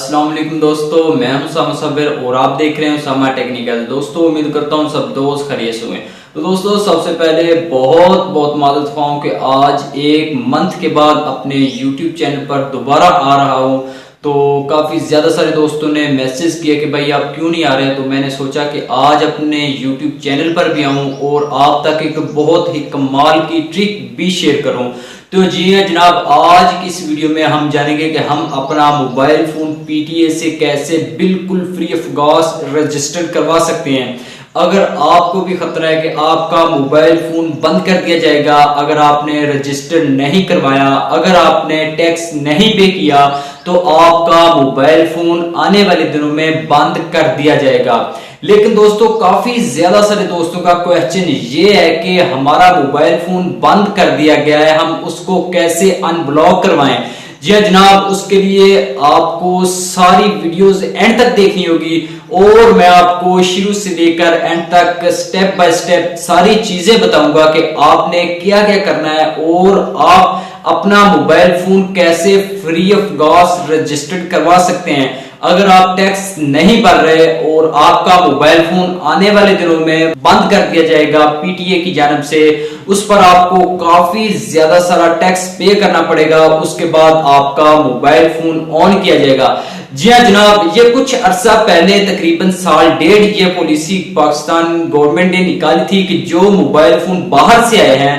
अस्सलाम वालेकुम दोस्तों, मैं हूं उसामा सबीर और आप देख रहे हैं उसामा टेक्निकल। दोस्तों उम्मीद करता हूं सब दोस्त खैरियत से होंगे। तो दोस्तों सबसे पहले बहुत बहुत मादद ख्वाह हूं कि आज एक मंथ के बाद अपने YouTube चैनल पर दोबारा आ रहा हूं। तो काफ़ी ज़्यादा सारे दोस्तों ने मैसेज किया कि भाई आप क्यों नहीं आ रहे, तो मैंने सोचा कि आज अपने YouTube चैनल पर भी आऊं और आप तक एक बहुत ही कमाल की ट्रिक भी शेयर करूं। तो जी हाँ जनाब, आज की इस वीडियो में हम जानेंगे कि हम अपना मोबाइल फोन PTA से कैसे बिल्कुल फ्री ऑफ कॉस्ट रजिस्टर करवा सकते हैं। अगर आपको भी खतरा है कि आपका मोबाइल फोन बंद कर दिया जाएगा अगर आपने रजिस्टर नहीं करवाया, अगर आपने टैक्स नहीं पे किया, तो आपका मोबाइल फोन आने वाले दिनों में बंद कर दिया जाएगा। लेकिन दोस्तों काफी ज्यादा सारे दोस्तों का क्वेश्चन ये है कि हमारा मोबाइल फोन बंद कर दिया गया है, हम उसको कैसे अनब्लॉक करवाएं। जी हाँ जनाब, उसके लिए आपको सारी वीडियोस एंड तक देखनी होगी और मैं आपको शुरू से लेकर एंड तक स्टेप बाय स्टेप सारी चीजें बताऊंगा कि आपने क्या क्या करना है और आप अपना मोबाइल फोन कैसे फ्री ऑफ कॉस्ट रजिस्टर्ड करवा सकते हैं। अगर आप टैक्स नहीं भर रहे और आपका मोबाइल फोन आने वाले दिनों में बंद कर दिया जाएगा PTA की जानब से, उस पर आपको काफी ज्यादा सारा टैक्स पे करना पड़ेगा, उसके बाद आपका मोबाइल फोन ऑन किया जाएगा। जी हाँ जनाब, ये कुछ अरसा पहले तकरीबन साल डेढ़ ये पॉलिसी पाकिस्तान गवर्नमेंट ने निकाली थी कि जो मोबाइल फोन बाहर से आए हैं,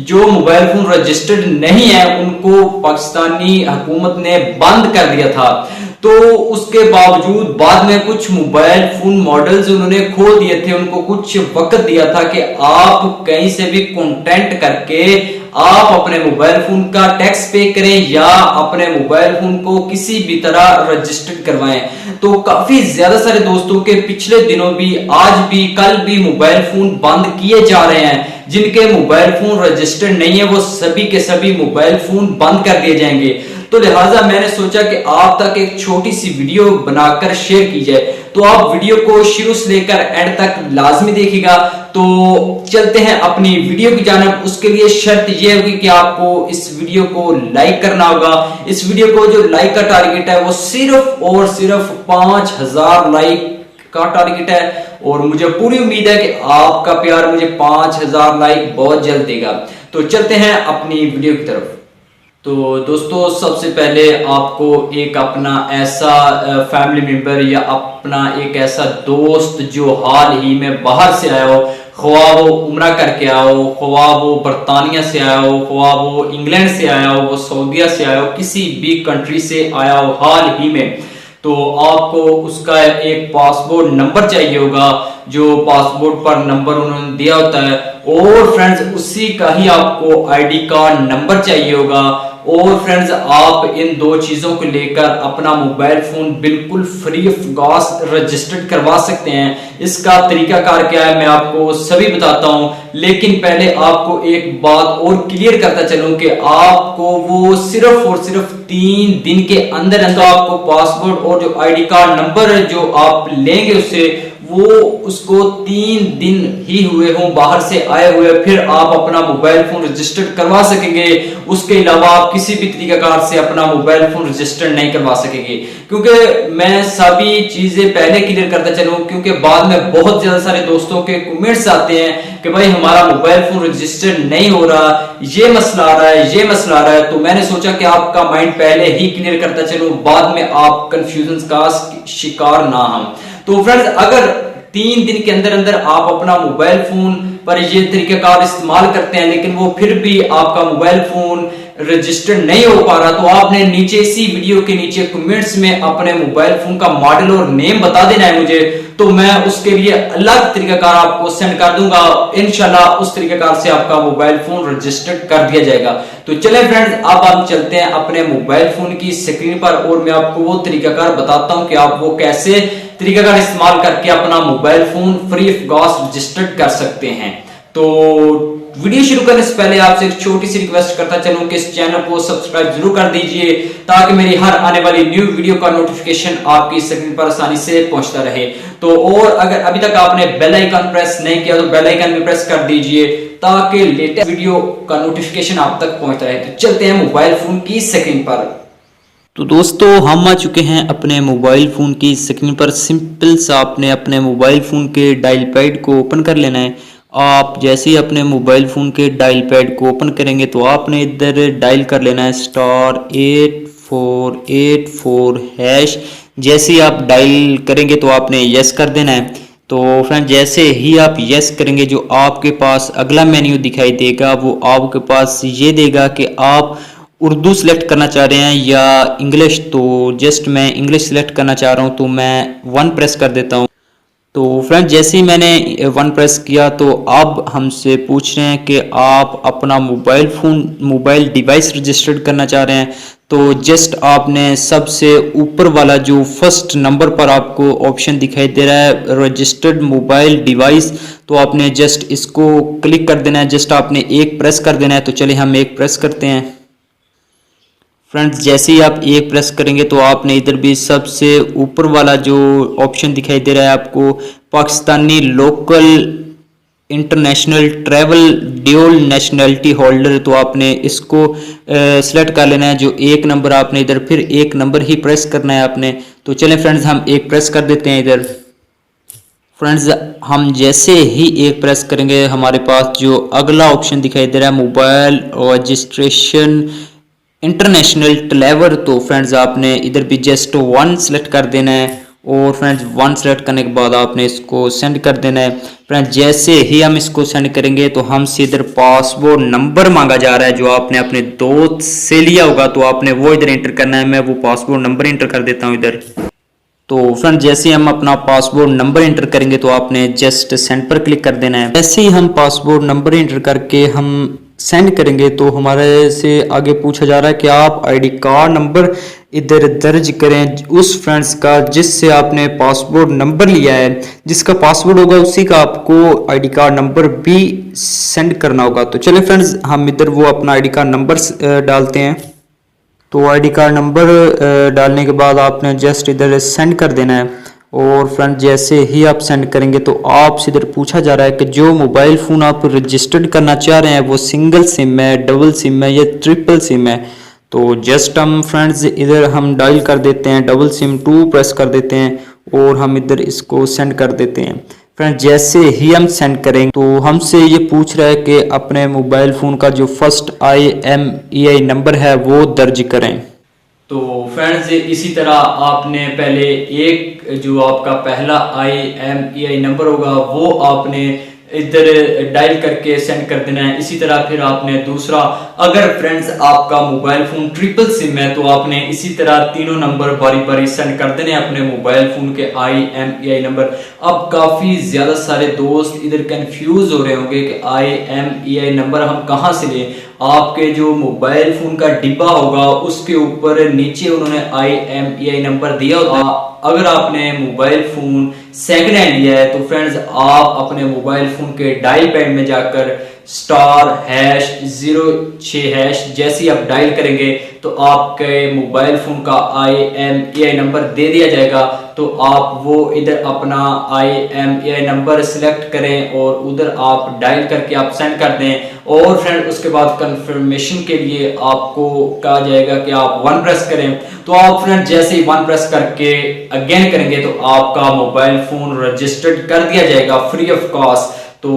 जो मोबाइल फोन रजिस्टर्ड नहीं है, उनको पाकिस्तानी हुकूमत ने बंद कर दिया था। तो उसके बावजूद बाद में कुछ मोबाइल फोन मॉडल्स उन्होंने खोल दिए थे, उनको कुछ वक्त दिया था कि आप कहीं से भी कंटेंट करके आप अपने मोबाइल फोन का टैक्स पे करें या अपने मोबाइल फोन को किसी भी तरह रजिस्टर्ड करवाएं। तो काफी ज्यादा सारे दोस्तों के पिछले दिनों भी, आज भी, कल भी मोबाइल फोन बंद किए जा रहे हैं। जिनके मोबाइल फोन रजिस्टर्ड नहीं है वो सभी के सभी मोबाइल फोन बंद कर दिए जाएंगे। तो लिहाजा मैंने सोचा कि आप तक एक छोटी सी वीडियो बनाकर शेयर की जाए। तो आप वीडियो को शुरू से लेकर एंड तक लाजमी देखिएगा। तो चलते हैं अपनी वीडियो की जानब। उसके लिए शर्त यह होगी कि आपको इस वीडियो को लाइक करना होगा। इस वीडियो को जो लाइक का टारगेट है वो सिर्फ और सिर्फ 5000 लाइक का टारगेट है और मुझे पूरी उम्मीद है कि आपका प्यार मुझे 5000 लाइक बहुत जल्द देगा। तो चलते हैं अपनी वीडियो की तरफ। तो दोस्तों सबसे पहले आपको एक अपना ऐसा फैमिली मेंबर या अपना एक ऐसा दोस्त जो हाल ही में बाहर से आया हो, ख्वाह वो उम्रा करके आया हो, ख्वाह वो बरतानिया से आया हो, ख्वाह वो इंग्लैंड से आया हो, वो सऊदीया से आया हो, किसी भी कंट्री से आया हो हाल ही में, तो आपको उसका एक पासपोर्ट नंबर चाहिए होगा, जो पासपोर्ट पर नंबर उन्होंने दिया होता है। और फ्रेंड्स उसी का ही आपको ID कार्ड नंबर चाहिए होगा। और फ्रेंड्स आप इन दो चीजों को लेकर अपना मोबाइल फोन बिल्कुल फ्री ऑफ कॉस्ट रजिस्टर्ड करवा सकते हैं। इसका तरीकाकार क्या है मैं आपको सभी बताता हूं, लेकिन पहले आपको एक बात और क्लियर करता चलूं कि आपको वो सिर्फ और सिर्फ 3 दिन के अंदर अंदर आपको पासपोर्ट और जो ID कार्ड नंबर जो आप लेंगे उससे, वो उसको 3 दिन ही हुए हों बाहर से आए हुए, फिर आप अपना मोबाइल फोन रजिस्टर्ड करवा सकेंगे। उसके अलावा आप किसी भी तरीकाकार से अपना मोबाइल फोन रजिस्टर्ड नहीं करवा सकेंगे। क्योंकि मैं सभी चीजें पहले क्लियर करता चलूं, क्योंकि बाद में बहुत ज्यादा सारे दोस्तों के कमेंट्स आते हैं कि भाई हमारा मोबाइल फोन रजिस्टर्ड नहीं हो रहा, ये मसला आ रहा है, ये मसला आ रहा है। तो मैंने सोचा कि आपका माइंड पहले ही क्लियर करता चलूं, बाद में आप कंफ्यूजन का शिकार ना हम। तो फ्रेंड्स अगर 3 दिन के अंदर अंदर आप अपना मोबाइल फोन पर ये तरीकाकार इस्तेमाल करते हैं लेकिन वो फिर भी आपका मोबाइल फोन रजिस्टर्ड नहीं हो पा रहा, तो आपने नीचे इसी वीडियो के नीचे कमेंट्स में अपने मोबाइल फोन का मॉडल और नेम बता देना है मुझे, तो मैं उसके लिए अलग तरीकाकार आपको सेंड कर दूंगा। इंशाल्लाह उस तरीकाकार से आपका मोबाइल फोन रजिस्टर्ड कर दिया जाएगा। तो चले फ्रेंड्स अब हम चलते हैं अपने मोबाइल फोन की स्क्रीन पर और मैं आपको वो तरीकाकार बताता हूं कि आप वो कैसे तरीकाकार इस्तेमाल करके अपना mobile phone free of cost registered कर सकते हैं। तो वीडियो शुरू करने से पहले आपसे एक छोटी सी रिक्वेस्ट करता चलूं कि इस चैनल को सब्सक्राइब जरूर कर दीजिए ताकि मेरी हर आने वाली न्यू वीडियो का नोटिफिकेशन आपकी स्क्रीन पर आसानी से पहुंचता रहे। तो और अगर अभी तक आपने बेल आइकन प्रेस नहीं किया तो बेल आइकन भी प्रेस कर दीजिए ताकि लेटेस्ट वीडियो का नोटिफिकेशन आप तक पहुंचता रहे। तो चलते हैं मोबाइल फोन की स्क्रीन पर। तो दोस्तों हम आ चुके हैं अपने मोबाइल फ़ोन की स्क्रीन पर। सिंपल सा आपने अपने मोबाइल फ़ोन के डायल पैड को ओपन कर लेना है। आप जैसे ही अपने मोबाइल फ़ोन के डायल पैड को ओपन करेंगे तो आपने इधर डायल कर लेना है *8484#। जैसे ही आप डायल करेंगे तो आपने यस कर देना है। तो फ्रेंड जैसे ही आप यस करेंगे जो आपके पास अगला मेन्यू दिखाई देगा वो आपके पास ये देगा कि आप उर्दू सेलेक्ट करना चाह रहे हैं या इंग्लिश। तो जस्ट मैं इंग्लिश सेलेक्ट करना चाह रहा हूँ तो मैं 1 प्रेस कर देता हूँ। तो फ्रेंड जैसे ही मैंने 1 प्रेस किया तो अब हमसे पूछ रहे हैं कि आप अपना मोबाइल डिवाइस रजिस्टर्ड करना चाह रहे हैं। तो जस्ट आपने सबसे ऊपर वाला जो फर्स्ट नंबर पर आपको ऑप्शन दिखाई दे रहा है रजिस्टर्ड मोबाइल डिवाइस, तो आपने जस्ट इसको क्लिक कर देना है। जस्ट आपने 1 प्रेस कर देना है। तो चलिए हम 1 प्रेस करते हैं। फ्रेंड्स जैसे ही आप 1 प्रेस करेंगे तो आपने इधर भी सबसे ऊपर वाला जो ऑप्शन दिखाई दे रहा है आपको Pakistani local international travel dual nationality holder, तो आपने इसको सेलेक्ट कर लेना है। जो 1 नंबर आपने इधर फिर 1 नंबर ही प्रेस करना है आपने। तो चलें फ्रेंड्स हम 1 प्रेस कर देते हैं इधर। फ्रेंड्स हम जैसे ही 1 प्रेस करेंगे हमारे पास जो अगला ऑप्शन दिखाई दे रहा है मोबाइल रजिस्ट्रेशन इंटरनेशनल ट्रैवल, तो फ्रेंड्स आपने इधर भी जस्ट 1 सेलेक्ट कर देना है। और फ्रेंड्स 1 सेलेक्ट करने के बाद आपने इसको सेंड कर देना है। फ्रेंड्स जैसे ही हम इसको सेंड करेंगे तो हमसे इधर पासपोर्ट नंबर मांगा जा रहा है जो आपने अपने दोस्त से लिया होगा, तो आपने वो इधर एंटर करना है। मैं वो पासपोर्ट नंबर एंटर कर देता हूँ इधर। तो फ्रेंड जैसे ही हम अपना पासपोर्ट नंबर एंटर करेंगे तो आपने जस्ट सेंड पर क्लिक कर देना है। जैसे ही हम पासपोर्ट नंबर एंटर करके हम सेंड करेंगे तो हमारे से आगे पूछा जा रहा है कि आप आईडी कार्ड नंबर इधर दर्ज करें उस फ्रेंड्स का जिससे आपने पासपोर्ट नंबर लिया है। जिसका पासपोर्ट होगा उसी का आपको आईडी कार्ड नंबर भी सेंड करना होगा। तो चलिए फ्रेंड्स हम इधर वो अपना आईडी कार्ड नंबर डालते हैं। तो आईडी कार्ड नंबर डालने के बाद आपने जस्ट इधर सेंड कर देना है। और फ्रेंड जैसे ही आप सेंड करेंगे तो आपसे इधर पूछा जा रहा है कि जो मोबाइल फ़ोन आप रजिस्टर्ड करना चाह रहे हैं वो सिंगल सिम है, डबल सिम है या ट्रिपल सिम है। तो जस्ट हम फ्रेंड्स इधर हम डायल कर देते हैं डबल सिम 2 प्रेस कर देते हैं और हम इधर इसको सेंड कर देते हैं। फ्रेंड जैसे ही हम सेंड करेंगे तो हमसे ये पूछ रहा है कि अपने मोबाइल फ़ोन का जो फर्स्ट IMEI नंबर है वो दर्ज करें। तो फ्रेंड्स इसी तरह आपने पहले एक जो आपका पहला IMEI नंबर होगा वो आपने इधर डायल करके सेंड कर देना है। इसी तरह फिर आपने दूसरा, अगर फ्रेंड्स आपका मोबाइल फोन ट्रिपल सिम है तो आपने इसी तरह तीनों नंबर बारी बारी सेंड कर देने अपने मोबाइल फोन के IMEI नंबर। अब काफी ज्यादा सारे दोस्त इधर कंफ्यूज हो रहे होंगे कि IMEI नंबर हम कहां से लें। आपके जो मोबाइल फोन का डिब्बा होगा उसके ऊपर नीचे उन्होंने IMEI नंबर दिया होता है। अगर आपने मोबाइल फोन सेकंड हैंड लिया है तो फ्रेंड्स आप अपने मोबाइल फोन के डायल पैड में जाकर *#06# जैसे ही आप डायल करेंगे तो आपके मोबाइल फोन का IMEI नंबर दे दिया जाएगा। तो आप वो इधर अपना IMEI नंबर सिलेक्ट करें और उधर आप डायल करके आप सेंड कर दें। और फ्रेंड उसके बाद कंफर्मेशन के लिए आपको कहा जाएगा कि आप 1 प्रेस करें। तो आप फ्रेंड जैसे ही 1 प्रेस करके अगेन करेंगे तो आपका मोबाइल फोन रजिस्टर्ड कर दिया जाएगा फ्री ऑफ कॉस्ट। तो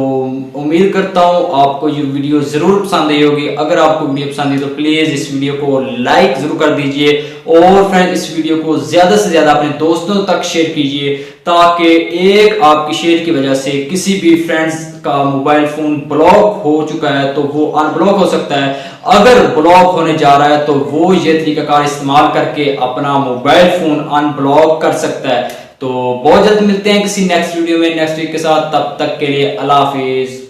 उम्मीद करता हूँ आपको ये वीडियो जरूर पसंद आई होगी। अगर आपको वीडियो पसंद आई तो प्लीज इस वीडियो को लाइक जरूर कर दीजिए और फ्रेंड इस वीडियो को ज्यादा से ज्यादा अपने दोस्तों तक शेयर कीजिए ताकि एक आपकी शेयर की वजह से किसी भी फ्रेंड्स का मोबाइल फोन ब्लॉक हो चुका है तो वो अनब्लॉक हो सकता है। अगर ब्लॉक होने जा रहा है तो वो ये तरीकाकार इस्तेमाल करके अपना मोबाइल फोन अनब्लॉक कर सकता है। तो बहुत जल्द मिलते हैं किसी नेक्स्ट वीडियो में नेक्स्ट वीक के साथ। तब तक के लिए अल्लाह हाफिज।